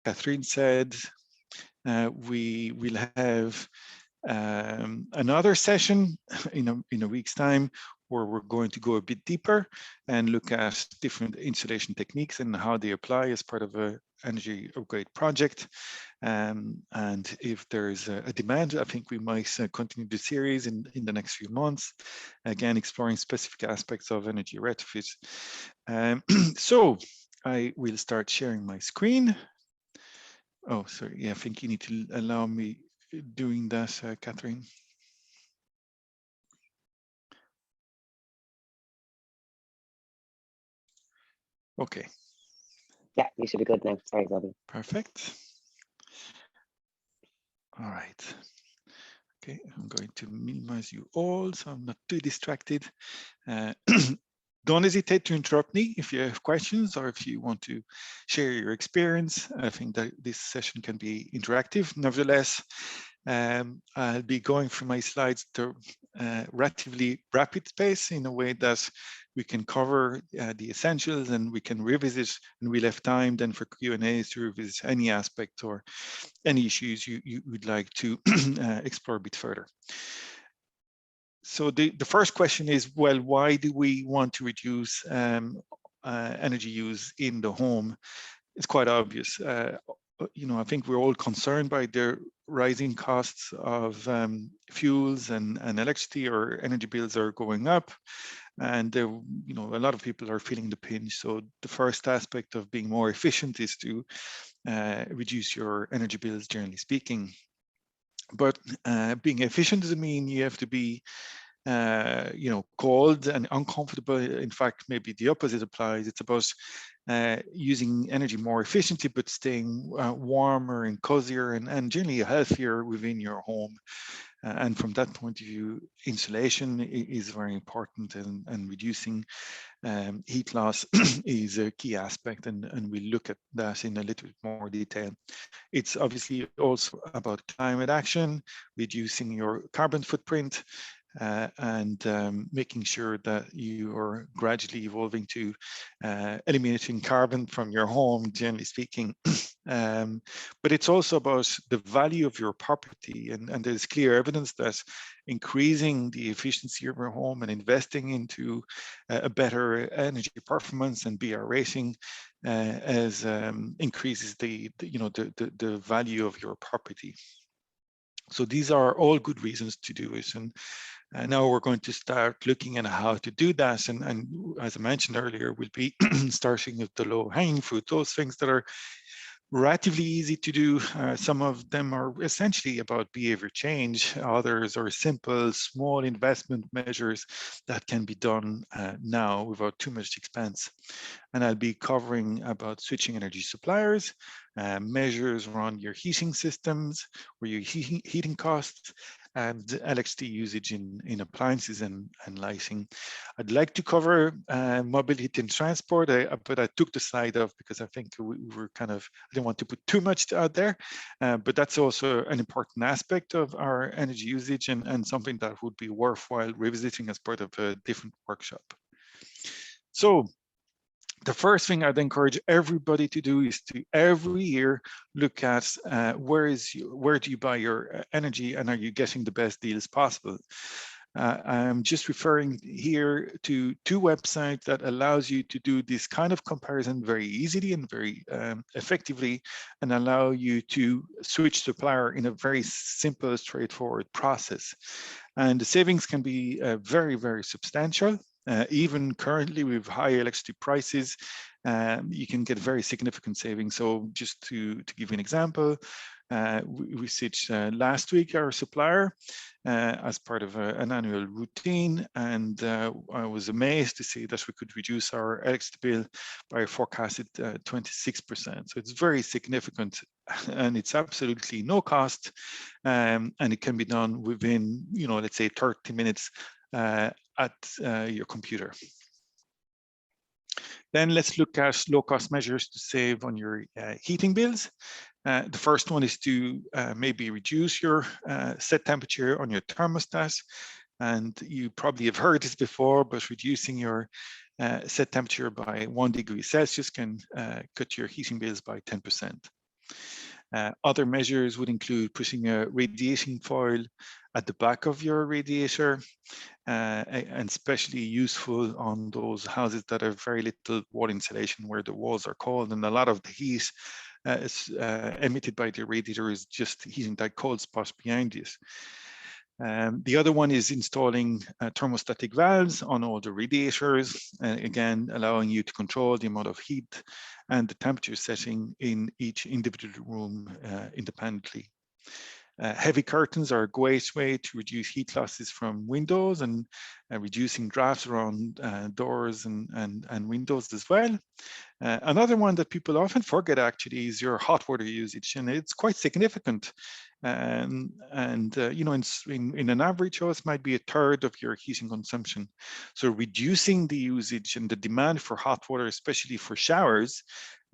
Catherine said, we will have another session in a week's time where we're going to go a bit deeper and look at different insulation techniques and how they apply as part of a energy upgrade project. And if there's a demand, I think we might continue the series in the next few months, again, exploring specific aspects of energy retrofit. So I will start sharing my screen. Oh, sorry. Yeah, I think you need to allow me doing that, Catherine. Okay. Yeah, you should be good now. Sorry, Bobby. Perfect. All right. Okay, I'm going to minimize you all so I'm not too distracted. Don't hesitate to interrupt me if you have questions or if you want to share your experience. I think that this session can be interactive. Nevertheless, I'll be going through my slides to relatively rapid pace in a way that we can cover the essentials and we can revisit, and we'll have time then for Q&As to revisit any aspect or any issues you would like to explore a bit further. So the first question is, well, why do we want to reduce energy use in the home? It's quite obvious. I think we're all concerned by the rising costs of fuels and electricity, or energy bills are going up. And a lot of people are feeling the pinch. So the first aspect of being more efficient is to reduce your energy bills, generally speaking. But being efficient doesn't mean you have to be cold and uncomfortable. In fact, maybe the opposite applies. It's about using energy more efficiently, but staying warmer and cozier and generally healthier within your home. And from that point of view, insulation is very important, and reducing heat loss is a key aspect, and we'll look at that in a little bit more detail. It's obviously also about climate action, reducing your carbon footprint, and making sure that you are gradually evolving to eliminating carbon from your home, generally speaking. But it's also about the value of your property, and there's clear evidence that increasing the efficiency of your home and investing into a better energy performance and BR rating as increases the value of your property. So these are all good reasons to do it. And now we're going to start looking at how to do that. And as I mentioned earlier, we'll be starting with the low-hanging fruit, those things that are relatively easy to do. Some of them are essentially about behavior change. Others are simple, small investment measures that can be done now without too much expense. And I'll be covering about switching energy suppliers, measures around your heating systems or your heating costs, and electricity usage in appliances and lighting. I'd like to cover mobility and transport, but I took the slide off because I think we were I didn't want to put too much out there, but that's also an important aspect of our energy usage, and something that would be worthwhile revisiting as part of a different workshop. So the first thing I'd encourage everybody to do is to every year look at where do you buy your energy, and are you getting the best deals possible? I'm just referring here to two websites that allows you to do this kind of comparison very easily and very effectively, and allow you to switch supplier in a very simple, straightforward process. And the savings can be very, very substantial. Even currently with high electricity prices, you can get very significant savings. So just to give you an example, we switched last week our supplier as part of an annual routine, and I was amazed to see that we could reduce our electricity bill by a forecasted 26%. So it's very significant, and it's absolutely no cost, and it can be done within, let's say 30 minutes at your computer. Then let's look at low-cost measures to save on your heating bills. The first one is to maybe reduce your set temperature on your thermostat. And you probably have heard this before, but reducing your set temperature by 1 degree Celsius can cut your heating bills by 10%. Other measures would include putting a radiation foil at the back of your radiator, and especially useful on those houses that have very little wall insulation, where the walls are cold and a lot of the heat is emitted by the radiator is just heating that cold spot behind it. The other one is installing thermostatic valves on all the radiators, again, allowing you to control the amount of heat and the temperature setting in each individual room independently. Heavy curtains are a great way to reduce heat losses from windows and reducing drafts around doors and windows as well. Another one that people often forget actually is your hot water usage, and it's quite significant. You know, in an average house might be a third of your heating consumption. So reducing the usage and the demand for hot water, especially for showers,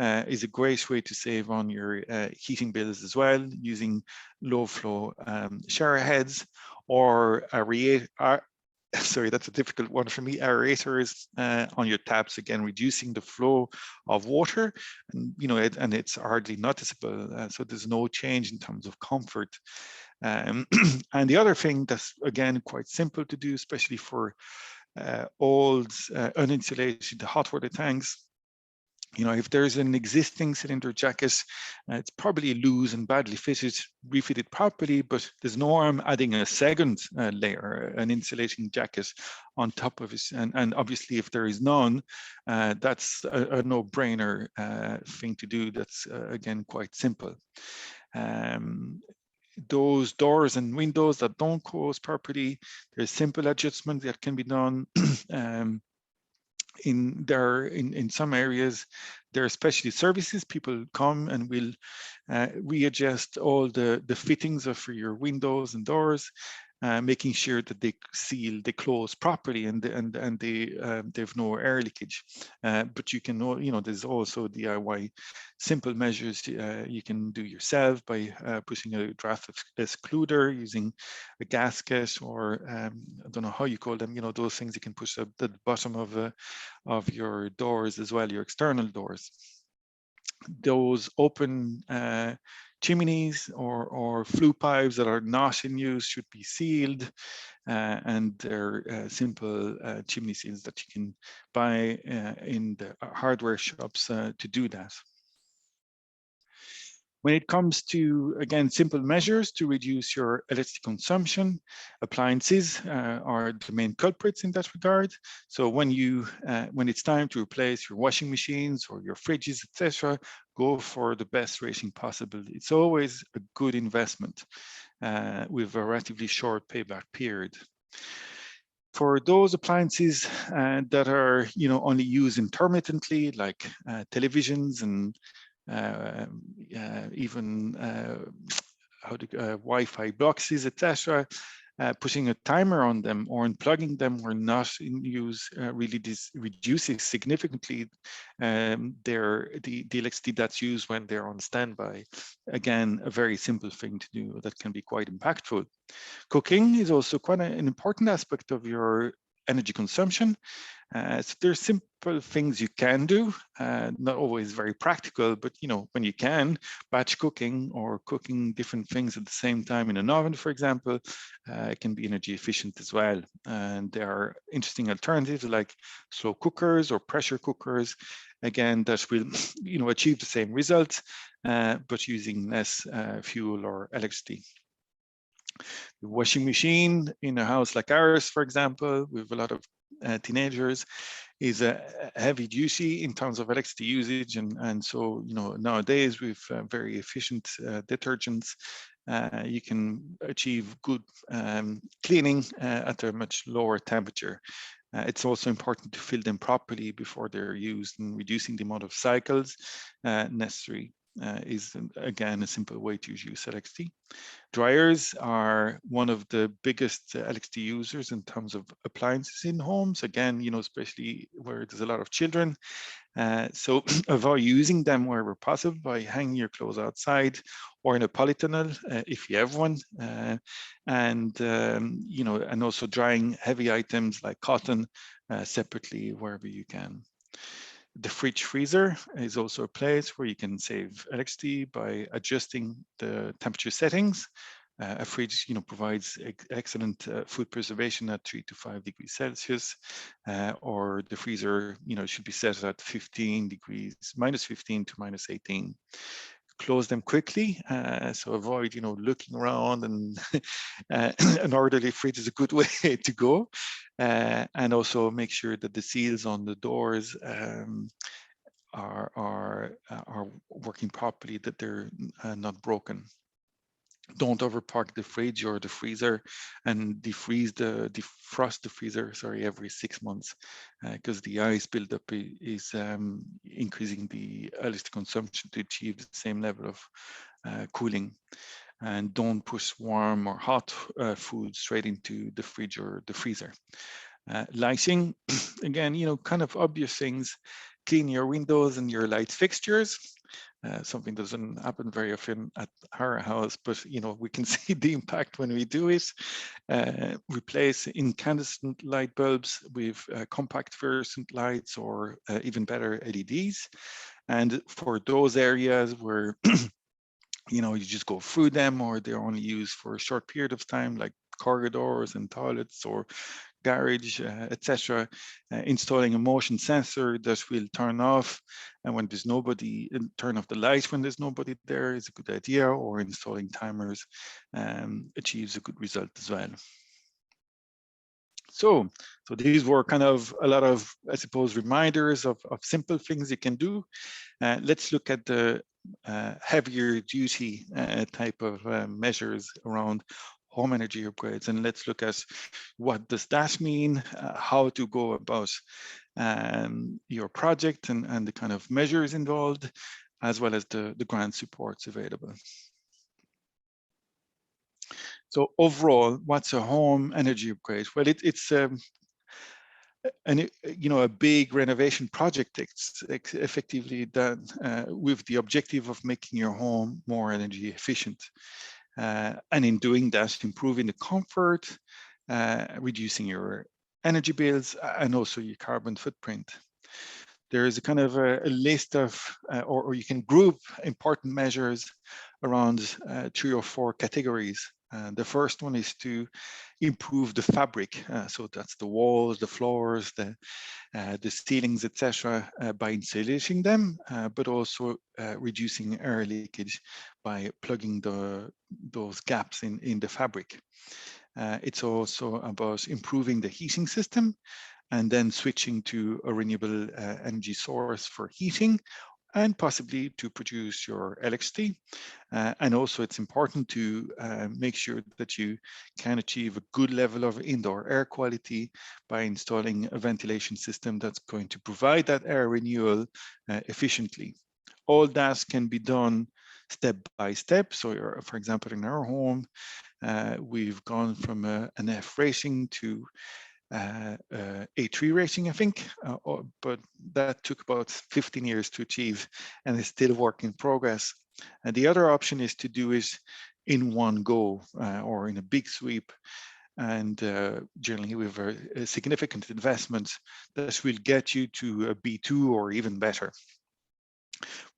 is a great way to save on your heating bills as well, using low flow shower heads or sorry, that's a difficult one for me, aerators on your taps, again, reducing the flow of water, and you know, and it's hardly noticeable, so there's no change in terms of comfort. And the other thing that's, again, quite simple to do, especially for old uninsulated hot water tanks, you know, if there's an existing cylinder jacket, it's probably loose and badly fitted, refitted properly, but there's no harm adding a second layer, an insulating jacket on top of it. And obviously, if there is none, that's a no-brainer thing to do. That's, again, quite simple. Those doors and windows that don't close properly, there's simple adjustments that can be done. In some areas, there are specialist services. People come and will readjust all the fittings for your windows and doors, making sure that they seal, they close properly, and they have no air leakage. But you can, you know, there's also DIY simple measures you can do yourself by putting a draft excluder, using a gasket, or I don't know how you call them, you know, those things you can push at the bottom of your doors as well, your external doors. Those open chimneys or flue pipes that are not in use should be sealed, and they're simple chimney seals that you can buy in the hardware shops to do that. When it comes to, again, simple measures to reduce your electricity consumption, appliances are the main culprits in that regard. So when it's time to replace your washing machines or your fridges, etc., go for the best rating possible. It's always a good investment with a relatively short payback period. For those appliances that are, you know, only used intermittently, like televisions and even Wi-Fi boxes, etc., putting a timer on them or unplugging them or not in use really reduces significantly the electricity that's used when they're on standby. Again, a very simple thing to do that can be quite impactful. Cooking is also quite an important aspect of your energy consumption. So there's simple things you can do, not always very practical, but you know, when you can, batch cooking or cooking different things at the same time in an oven, for example, it can be energy efficient as well. And there are interesting alternatives like slow cookers or pressure cookers, again, that will, you know, achieve the same results, but using less fuel or electricity. The washing machine in a house like ours, for example, with a lot of teenagers, is a heavy duty in terms of electricity usage, and so, you know, nowadays with very efficient detergents, you can achieve good cleaning at a much lower temperature. It's also important to fill them properly before they're used, and reducing the amount of cycles necessary is, again, a simple way to use electricity. Dryers are one of the biggest electricity users in terms of appliances in homes. Again, you know, especially where there's a lot of children. So avoid using them wherever possible by hanging your clothes outside or in a polytunnel if you have one. You know, and also drying heavy items like cotton separately wherever you can. The fridge freezer is also a place where you can save electricity by adjusting the temperature settings. A fridge, provides excellent food preservation at 3 to 5 degrees Celsius, or the freezer, should be set at 15 degrees, minus 15 to minus 18. Close them quickly, so avoid, looking around, and an orderly fridge is a good way to go. And also make sure that the seals on the doors are working properly, that they're not broken. Don't overpark the fridge or the freezer, and defrost the freezer, every 6 months, because the ice buildup is increasing the electricity consumption to achieve the same level of cooling. And don't push warm or hot food straight into the fridge or the freezer. Lighting, again, kind of obvious things. Clean your windows and your light fixtures. Something doesn't happen very often at our house, but we can see the impact when we do it. Replace incandescent light bulbs with compact fluorescent lights, or even better, LEDs. And for those areas where you just go through them, or they're only used for a short period of time, like corridors and toilets or garage, etc. Installing a motion sensor that will turn off and when there's nobody, turn off the light when there's nobody there is a good idea, or installing timers achieves a good result as well. So these were kind of a lot of, I suppose, reminders of simple things you can do. Let's look at the heavier duty type of measures around home energy upgrades, and let's look at what does that mean, how to go about your project, and the kind of measures involved, as well as the grant supports available. So overall, what's a home energy upgrade? Well, it's a big renovation project. It's effectively done with the objective of making your home more energy efficient. And in doing that, improving the comfort, reducing your energy bills, and also your carbon footprint. There is a kind of a list of, or you can group important measures around 3 or 4 categories. The first one is to improve the fabric. So that's the walls, the floors, the ceilings, etc., by insulating them, but also reducing air leakage by plugging those gaps in the fabric. It's also about improving the heating system, and then switching to a renewable energy source for heating, and possibly to produce your electricity. And also it's important to make sure that you can achieve a good level of indoor air quality by installing a ventilation system that's going to provide that air renewal efficiently. All that can be done step by step. So for example, in our home, we've gone from an F rating to A3 rating, I think, but that took about 15 years to achieve, and it's still a work in progress. And the other option is to do it in one go, or in a big sweep, and generally with a significant investment that will get you to a B2 or even better.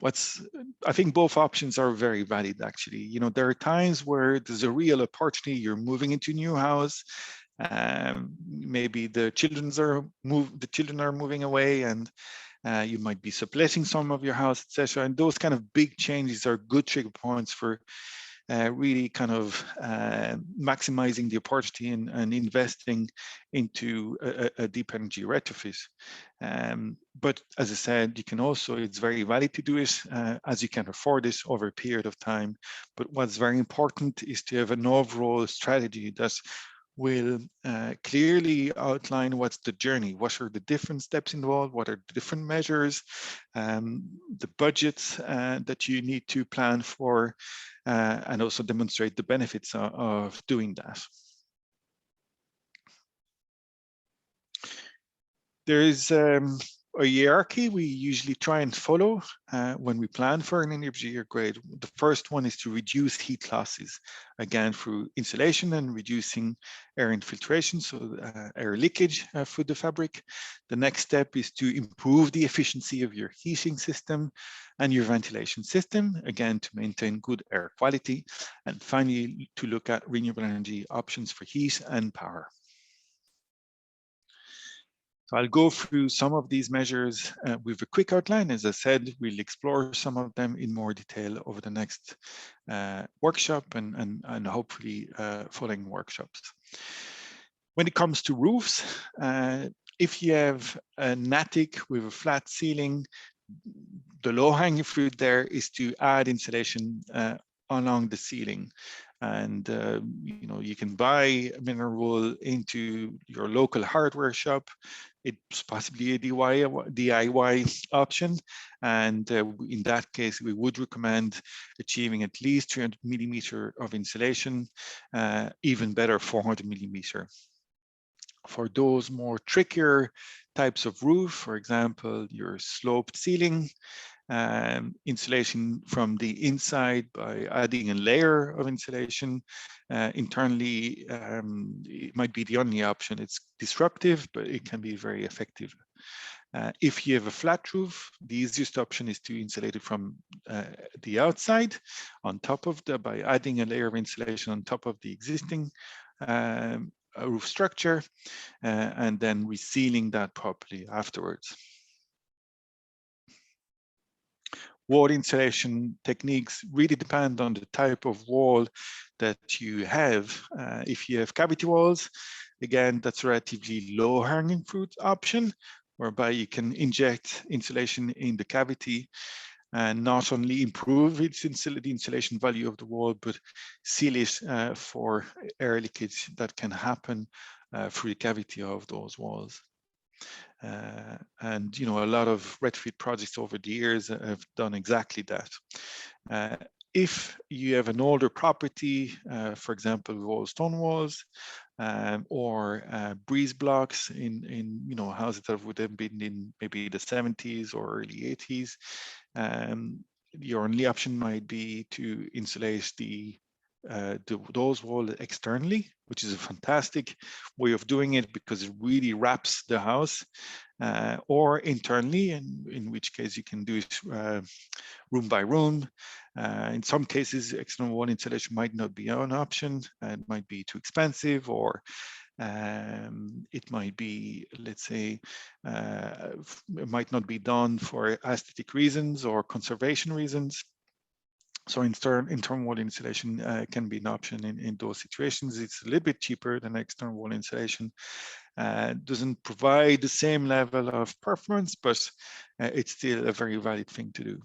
I think both options are very valid, actually. There are times where there's a real opportunity. You're moving into a new house. Maybe the children are moving away, and you might be subletting some of your house, etc. And those kind of big changes are good trigger points for really kind of maximizing the opportunity and investing into a deep energy retrofit. But as I said, you can also, it's very valid to do it as you can afford it over a period of time. But what's very important is to have an overall strategy that will clearly outline what's the journey, what are the different steps involved, what are the different measures, the budgets that you need to plan for, and also demonstrate the benefits of doing that. There is a hierarchy we usually try and follow when we plan for an energy upgrade. The first one is to reduce heat losses, again through insulation and reducing air infiltration, so air leakage through the fabric. The next step is to improve the efficiency of your heating system and your ventilation system, again to maintain good air quality. And finally, to look at renewable energy options for heat and power. So I'll go through some of these measures with a quick outline. As I said, we'll explore some of them in more detail over the next workshop and hopefully following workshops. When it comes to roofs, if you have an attic with a flat ceiling, the low-hanging fruit there is to add insulation along the ceiling. And you can buy mineral wool into your local hardware shop. It's possibly a DIY option, and in that case, we would recommend achieving at least 300 millimeter of insulation, even better 400 millimeter. For those more trickier types of roof, for example, your sloped ceiling, insulation from the inside by adding a layer of insulation internally, it might be the only option. It's disruptive, but it can be very effective. If you have a flat roof, the easiest option is to insulate it from the outside on top of by adding a layer of insulation on top of the existing roof structure and then resealing that properly afterwards. Wall insulation techniques really depend on the type of wall that you have. If you have cavity walls, again, that's a relatively low hanging fruit option, whereby you can inject insulation in the cavity and not only improve the insulation value of the wall, but seal it for air leakage that can happen through the cavity of those walls. And a lot of retrofit projects over the years have done exactly that. If you have an older property, for example, with old stone walls or breeze blocks in houses that would have been in maybe the 70s or early 80s, your only option might be to insulate those walls externally, which is a fantastic way of doing it because it really wraps the house, or internally, in which case you can do it room by room. In some cases, external wall insulation might not be an option. It might be too expensive, or it might be, let's say, it might not be done for aesthetic reasons or conservation reasons. So internal wall insulation can be an option in those situations. It's a little bit cheaper than external wall insulation. Doesn't provide the same level of performance, but it's still a very valid thing to do.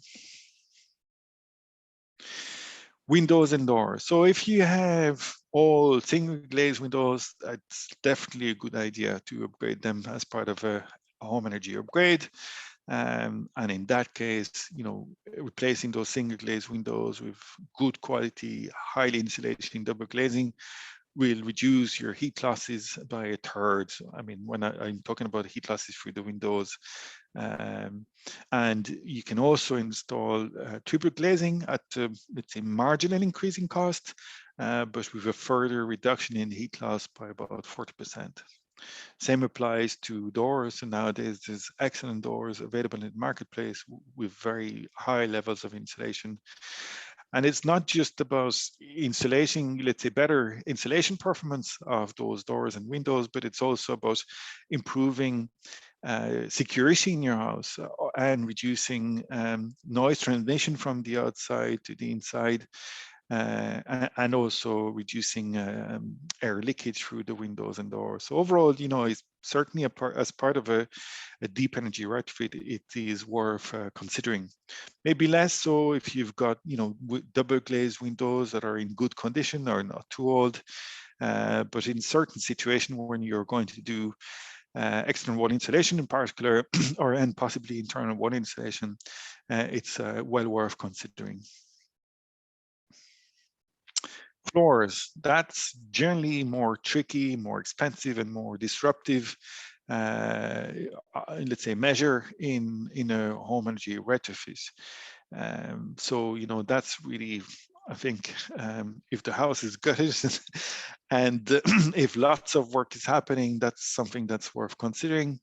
Windows and doors. So if you have all single glazed windows, it's definitely a good idea to upgrade them as part of a home energy upgrade. And in that case, replacing those single glazed windows with good quality, highly insulating double glazing will reduce your heat losses by a third. I mean, when I'm talking about heat losses through the windows. And you can also install triple glazing at, let's say, marginal increasing cost, but with a further reduction in heat loss by about 40%. Same applies to doors, and nowadays there's excellent doors available in the marketplace with very high levels of insulation. And it's not just about insulating, let's say, better insulation performance of those doors and windows, but it's also about improving security in your house and reducing noise transmission from the outside to the inside. And also reducing air leakage through the windows and doors. So overall, it's certainly as part of a deep energy retrofit, it is worth considering. Maybe less so if you've got, double glazed windows that are in good condition or not too old. But in certain situations when you're going to do external wall insulation in particular, and possibly internal wall insulation, it's well worth considering. Floors, that's generally more tricky, more expensive, and more disruptive. let's say, measure in a home energy retrofit. So, you know, that's really, I think, if the house is gutted and if lots of work is happening, that's something that's worth considering.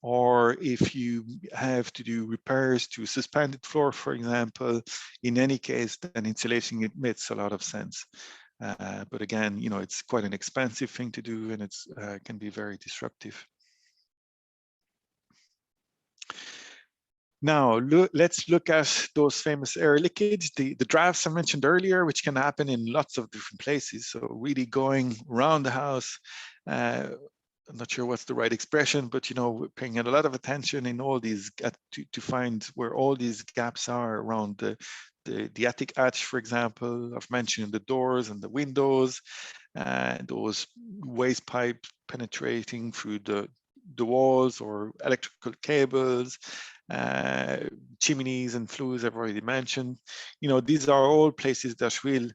Or if you have to do repairs to suspended floor, for example, in any case, then insulating it makes a lot of sense. But again, you know, it's quite an expensive thing to do, and it's can be very disruptive. Now, let's look at those famous air leakage, the drafts I mentioned earlier, which can happen in lots of different places. So really going around the house, I'm not sure what's the right expression, but, you know, paying a lot of attention in all these to find where all these gaps are around the attic hatch, for example. I've mentioned the doors and the windows, those waste pipes penetrating through the walls or electrical cables, chimneys and flues I've already mentioned. You know, these are all places that will,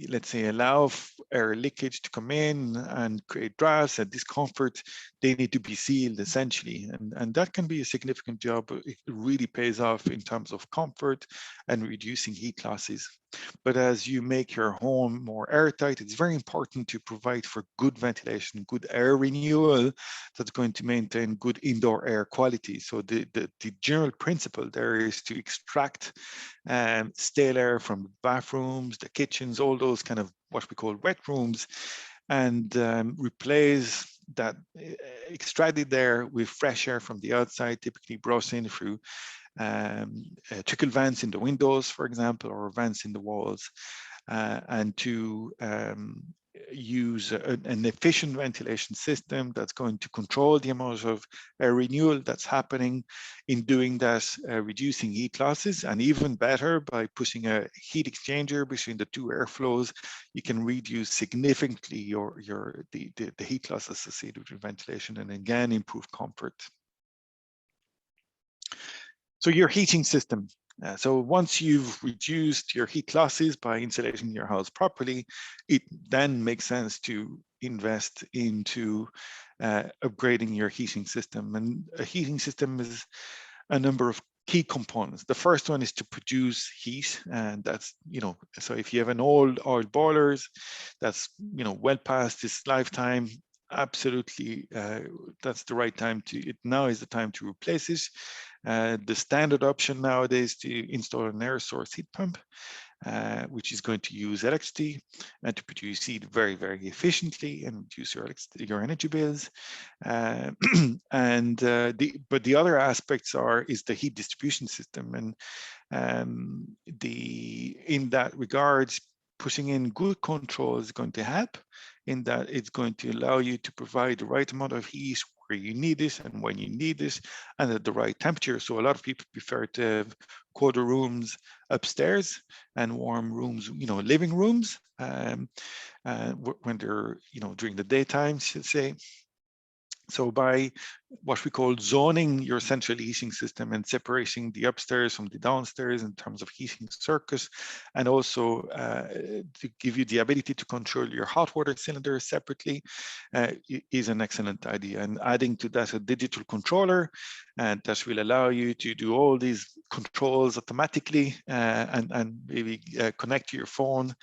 let's say, allow air leakage to come in and create drafts and discomfort. They need to be sealed essentially, and that can be a significant job, but it really pays off in terms of comfort and reducing heat losses. But as you make your home more airtight, it's very important to provide for good ventilation, good air renewal that's going to maintain good indoor air quality. So the general principle there is to extract stale air from the bathrooms, the kitchens, all those kind of what we call wet rooms, and replace that extracted air with fresh air from the outside, typically brought in through trickle vents in the windows, for example, or vents in the walls, and to use an efficient ventilation system that's going to control the amount of air renewal that's happening. In doing that, reducing heat losses, and even better, by putting a heat exchanger between the two airflows, you can reduce significantly the heat loss associated with ventilation, and again improve comfort. So your heating system. So once you've reduced your heat losses by insulating your house properly, it then makes sense to invest into upgrading your heating system. And a heating system is a number of key components. The first one is to produce heat, and that's, you know, so if you have an old oil boilers that's, you know, well past its lifetime, absolutely, that's the right time to, now is the time to replace it. The standard option nowadays to install an air source heat pump, which is going to use electricity and to produce heat very, very efficiently and reduce your energy bills. But the other aspects is the heat distribution system, and in that regard, putting in good control is going to help, in that it's going to allow you to provide the right amount of heat where you need it and when you need it, and at the right temperature. So a lot of people prefer to have colder rooms upstairs and warm rooms, you know, living rooms, when they're, you know, during the daytime, should say. So by what we call zoning your central heating system and separating the upstairs from the downstairs in terms of heating circuit, and also to give you the ability to control your hot water cylinder separately, is an excellent idea. And adding to that a digital controller, and that will allow you to do all these controls automatically, and maybe connect to your phone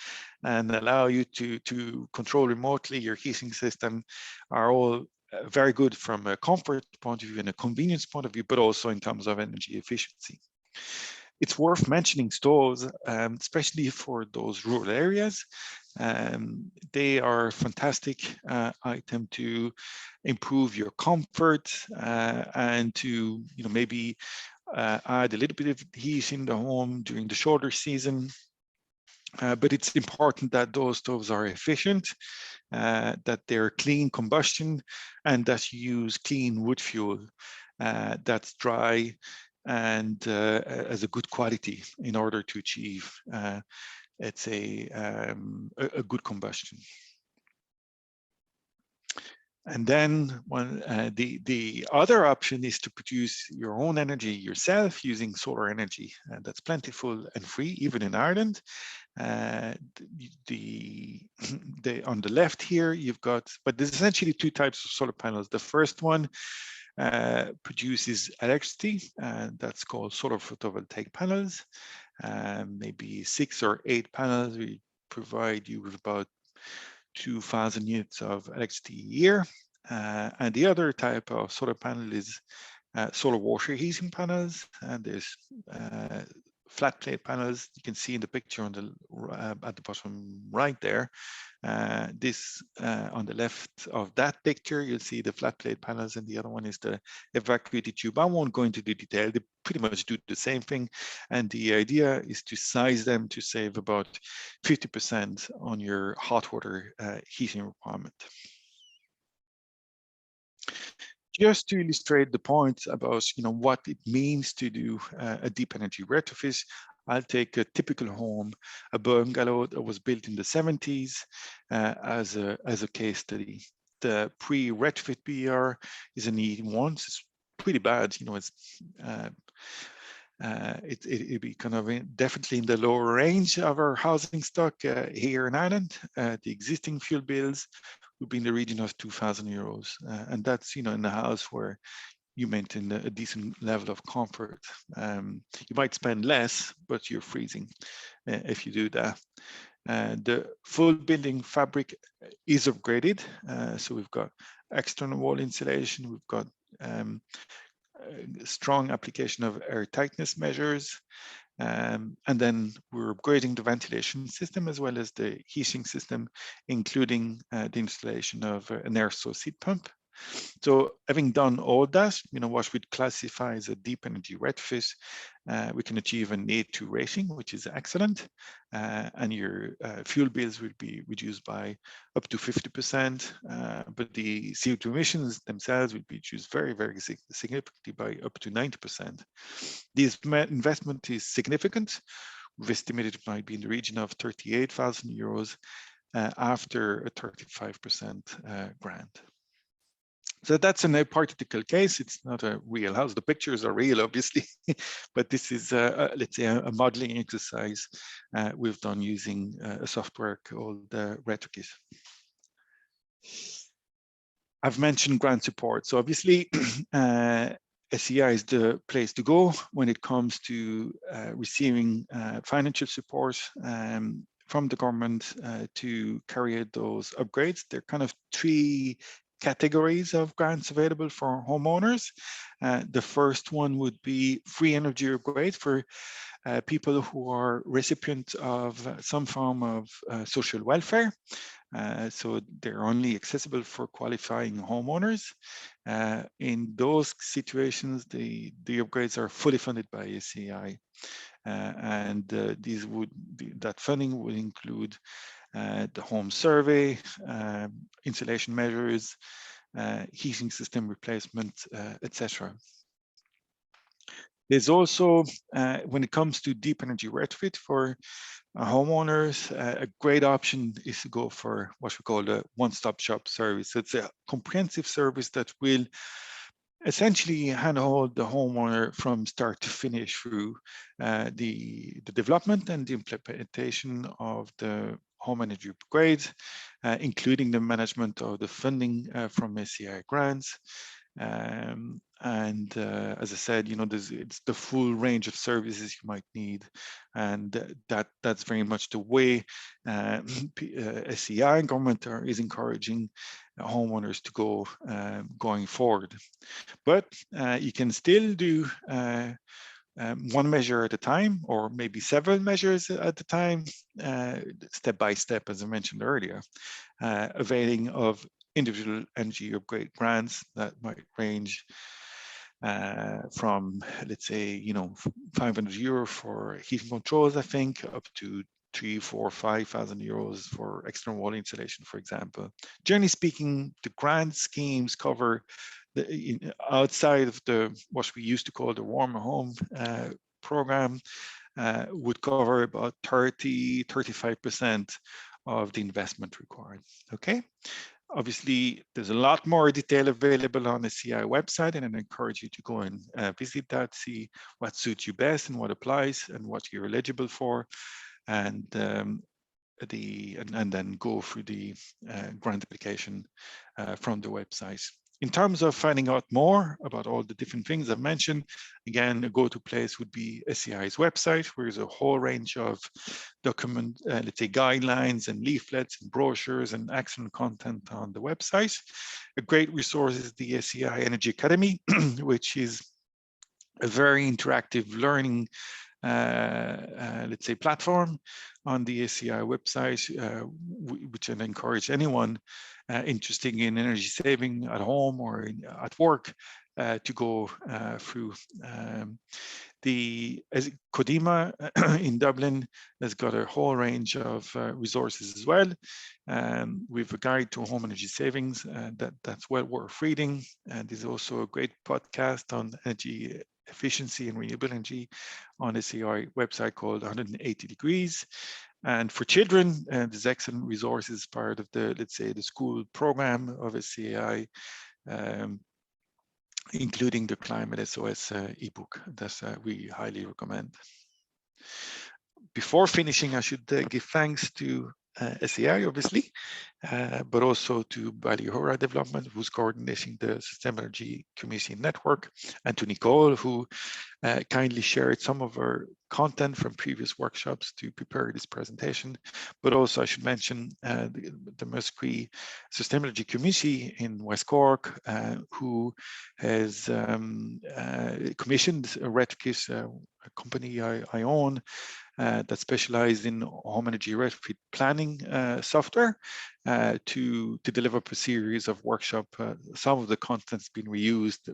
and allow you to control remotely your heating system, are all very good from a comfort point of view and a convenience point of view, but also in terms of energy efficiency. It's worth mentioning stoves, especially for those rural areas. They are a fantastic item to improve your comfort, and to, you know, maybe add a little bit of heat in the home during the shoulder season. But it's important that those stoves are efficient, that they're clean combustion, and that you use clean wood fuel that's dry and as a good quality, in order to achieve, let's say, a good combustion. And then the other option is to produce your own energy yourself using solar energy, and that's plentiful and free, even in Ireland. On the left here, you've got, but there's essentially two types of solar panels. The first one produces electricity, and that's called solar photovoltaic panels. Maybe 6 or 8 panels will provide you with about 2,000 units of electricity a year. And the other type of solar panel is solar water heating panels, and there's flat plate panels. You can see in the picture on the at the bottom right there. This on the left of that picture, you'll see the flat plate panels, and the other one is the evacuated tube. I won't go into the detail. They pretty much do the same thing, and the idea is to size them to save about 50% on your hot water heating requirement. Just to illustrate the point about what it means to do a deep energy retrofit, I'll take a typical home, a bungalow that was built in the 70s as a case study. The pre-retrofit BR is an E1. It's pretty bad. It'd be kind of definitely in the lower range of our housing stock here in Ireland. The existing fuel bills would be in the region of €2,000, and that's in the house where you maintain a decent level of comfort. You might spend less, but you're freezing if you do that. The full building fabric is upgraded, so we've got external wall insulation, we've got strong application of air tightness measures, and then we're upgrading the ventilation system as well as the heating system, including the installation of an air source heat pump. So having done all that, what we'd classify as a deep energy retrofit, we can achieve an A2 rating, which is excellent, and your fuel bills will be reduced by up to 50%, but the CO2 emissions themselves will be reduced very, very significantly by up to 90%. This investment is significant. We've estimated it might be in the region of €38,000 after a 35% grant. So that's an hypothetical case. It's not a real house. The pictures are real, obviously, but this is, let's say, a modeling exercise we've done using a software called retrofit. I've mentioned grant support. So obviously, SEI is the place to go when it comes to receiving financial support from the government to carry out those upgrades. There are kind of 3 categories of grants available for homeowners. The first one would be free energy upgrade for people who are recipients of some form of social welfare. So they're only accessible for qualifying homeowners. In those situations, the upgrades are fully funded by SEI. And that funding would include the home survey, insulation measures, heating system replacement, etc. There's also, when it comes to deep energy retrofit for homeowners, a great option is to go for what we call a one-stop shop service. So it's a comprehensive service that will essentially handhold the homeowner from start to finish through the development and the implementation of the home energy upgrades, including the management of the funding from SEI grants. As I said, it's the full range of services you might need, and that's very much the way SEI and government is encouraging homeowners to go going forward. But you can still do one measure at a time, or maybe several measures at a time, step by step, as I mentioned earlier, availing of individual energy upgrade grants that might range from, let's say, €500 for heating controls, I think, up to 3,000, 4,000, 5,000 euros for external wall insulation, for example. Generally speaking, the grant schemes cover outside of what we used to call the warmer home program, would cover about 30–35% of the investment required. Okay. Obviously, there's a lot more detail available on the SEI website, and I encourage you to go and visit that, see what suits you best and what applies and what you're eligible for. and and then go through the grant application from the website. In terms of finding out more about all the different things I've mentioned, again, a go-to place would be SEI's website, where there's a whole range of document, let's say, guidelines and leaflets and brochures and excellent content on the website. A great resource is the SEI Energy Academy, which is a very interactive learning let's say, platform on the SEI website, which I encourage anyone interested in energy saving at home or at work to go through. The Codima in Dublin has got a whole range of resources as well. We have a guide to home energy savings that's well worth reading. And there's also a great podcast on energy efficiency and renewable energy on the SEI website called 180 Degrees. And for children, there's excellent resources part of the, let's say, the school program of SEI, including the Climate SOS ebook that we highly recommend. Before finishing, I should give thanks to SEI, obviously, but also to Behaviour Development, who's coordinating the Sustainable Energy Community Network, and to Nicole, who kindly shared some of our content from previous workshops to prepare this presentation. But also I should mention the Musquee Sustainable Energy Community in West Cork, who has commissioned a retrofit, a company I own, that specialized in home energy retrofit planning software to deliver a series of workshop. Some of the content's been reused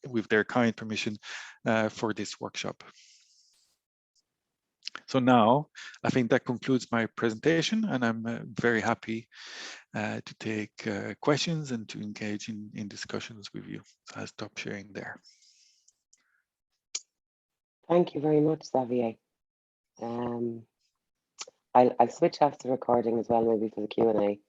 with their kind permission for this workshop. So now I think that concludes my presentation, and I'm very happy to take questions and to engage in discussions with you. So I'll stop sharing there. Thank you very much, Xavier. I'll switch off the recording as well, maybe for the Q&A.